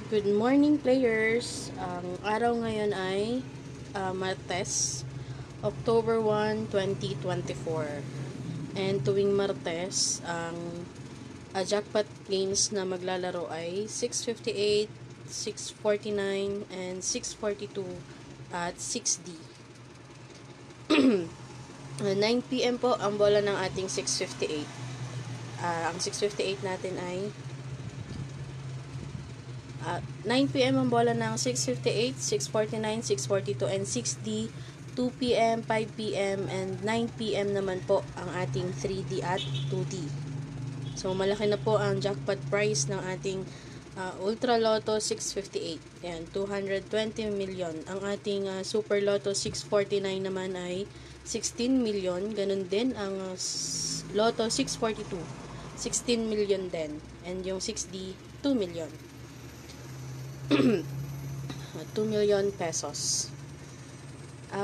Good morning, players! Ang araw ngayon ay Martes, October 1, 2024. And tuwing Martes, ang jackpot games na maglalaro ay 658, 649, and 642 at 6D. 9 p.m. po ang bola ng ating 658. Ang 658 natin ay 9 p.m. ang bola ng 658, 649, 642, and 6D. 2 p.m., 5 p.m., and 9 p.m. naman po ang ating 3D at 2D. So, malaki na po ang jackpot price ng ating Ultra Lotto 658. Ayan, 220 million. Ang ating Super Lotto 649 naman ay 16 million. Ganun din ang Lotto 642. 16 million din. And yung 6D, 2 million. 2 million pesos.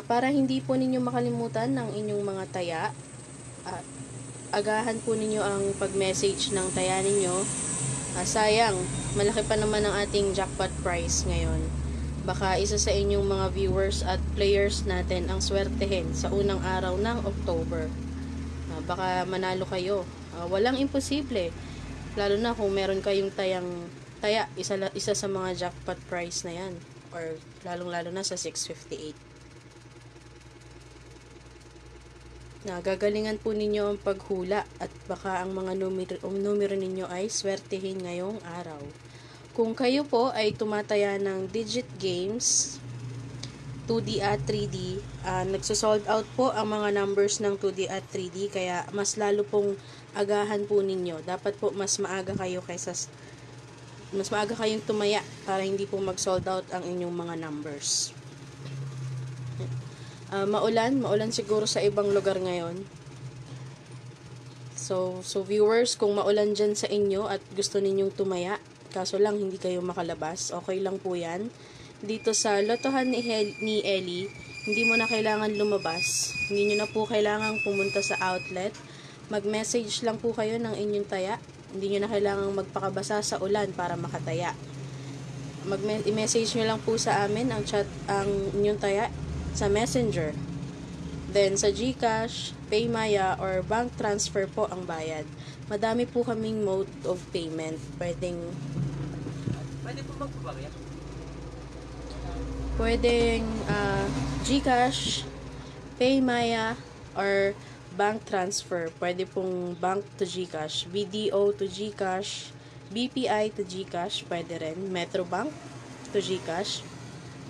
Para hindi po ninyo makalimutan ng inyong mga taya, agahan po ninyo ang pag-message ng taya ninyo. Sayang, malaki pa naman ang ating jackpot prize ngayon. Baka isa sa inyong mga viewers at players natin ang swertehin sa unang araw ng October. Baka manalo kayo. Walang imposible. Lalo na kung meron kayong taya, isa sa mga jackpot prize na yan, or lalong-lalo na sa 658. Gagalingan po ninyo ang paghula at baka ang mga numero ninyo ay swertehin ngayong araw. Kung kayo po ay tumataya ng digit games, 2D at 3D, nagsosold out po ang mga numbers ng 2D at 3D, kaya mas lalo pong agahan po ninyo. Dapat po mas maaga kayong tumaya para hindi po mag-sold out ang inyong mga numbers. Maulan siguro sa ibang lugar ngayon. So viewers, kung maulan dyan sa inyo at gusto ninyong tumaya, kaso lang hindi kayo makalabas, okay lang po yan. Dito sa lotohan ni Ellie, hindi mo na kailangan lumabas. Hindi nyo na po kailangan pumunta sa outlet. Mag-message lang po kayo ng inyong taya. Hindi nyo na kailangang magpakabasa sa ulan para makataya. I-message nyo lang po sa amin ang inyong taya sa Messenger. Then sa GCash, PayMaya, or bank transfer po ang bayad. Madami po kaming mode of payment. Pwede po magpabarya? Pwedeng GCash, PayMaya, or bank transfer. Pwede pong bank to GCash, BDO to GCash, BPI to GCash, pwede rin. Metrobank to GCash,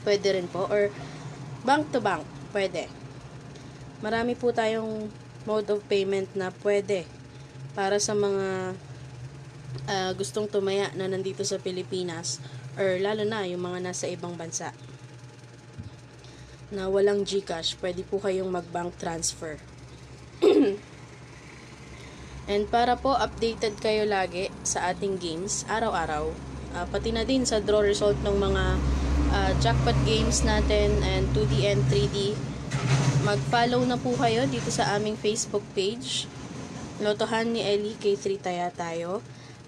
pwede rin po. Or bank to bank, pwede. Marami po tayong mode of payment na pwede para sa mga gustong tumaya na nandito sa Pilipinas, or lalo na yung mga nasa ibang bansa na walang GCash, pwede po kayong mag-bank transfer. And para po updated kayo lagi sa ating games araw-araw, pati na din sa draw result ng mga jackpot games natin and 2D and 3D, mag-follow na po kayo dito sa aming Facebook page, Lotohan ni Ellie K3 Taya Tayo.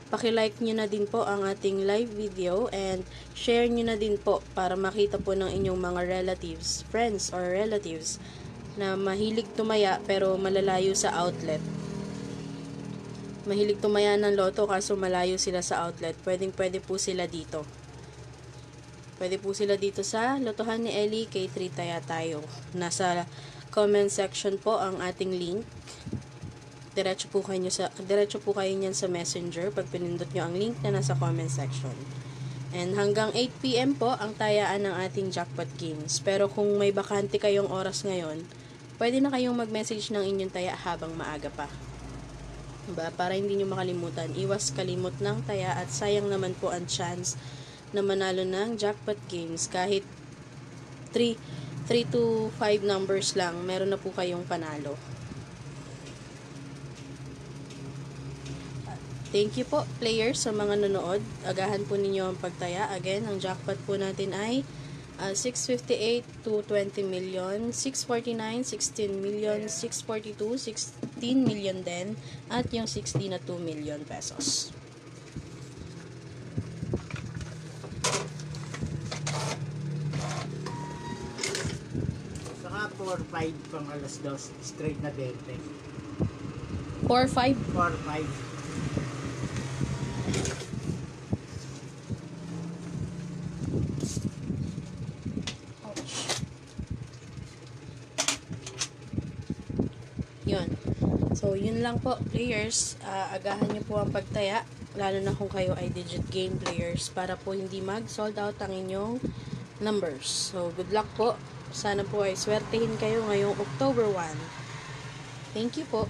Paki-like nyo na din po ang ating live video and share nyo na din po para makita po ng inyong mga relatives, friends or relatives na mahilig tumaya pero malalayo sa outlet. Mahilig tumaya ng loto kaso malayo sila sa outlet. Pwede po sila dito. Pwede po sila dito sa Lotohan ni Ellie K3 Taya Tayo. Nasa comment section po ang ating link. Diretso po kayo niyan sa Messenger pag pinindot nyo ang link na nasa comment section. And hanggang 8 p.m. po ang tayaan ng ating jackpot games. Pero kung may bakante kayong oras ngayon, pwede na kayong mag-message ng inyong taya habang maaga pa. Para hindi nyo makalimutan, iwas kalimot ng taya at sayang naman po ang chance na manalo ng jackpot games. Kahit 3 to 5 numbers lang, meron na po kayong panalo. Thank you po, players, sa mga nanood. Agahan po ninyo ang pagtaya. Again, ang jackpot po natin ay 658 to 20 million, 649, 16 million, 642, 16 million din, at yung 60 na 2 million pesos. 4-5 pang alas 2, straight na 20. 4-5. 4-5. Yun. So, yun lang po, players. Agahan nyo po ang pagtaya, lalo na kung kayo ay digit game players, para po hindi mag-sold out ang inyong numbers. So, good luck po. Sana po ay swertehin kayo ngayong October 1. Thank you po.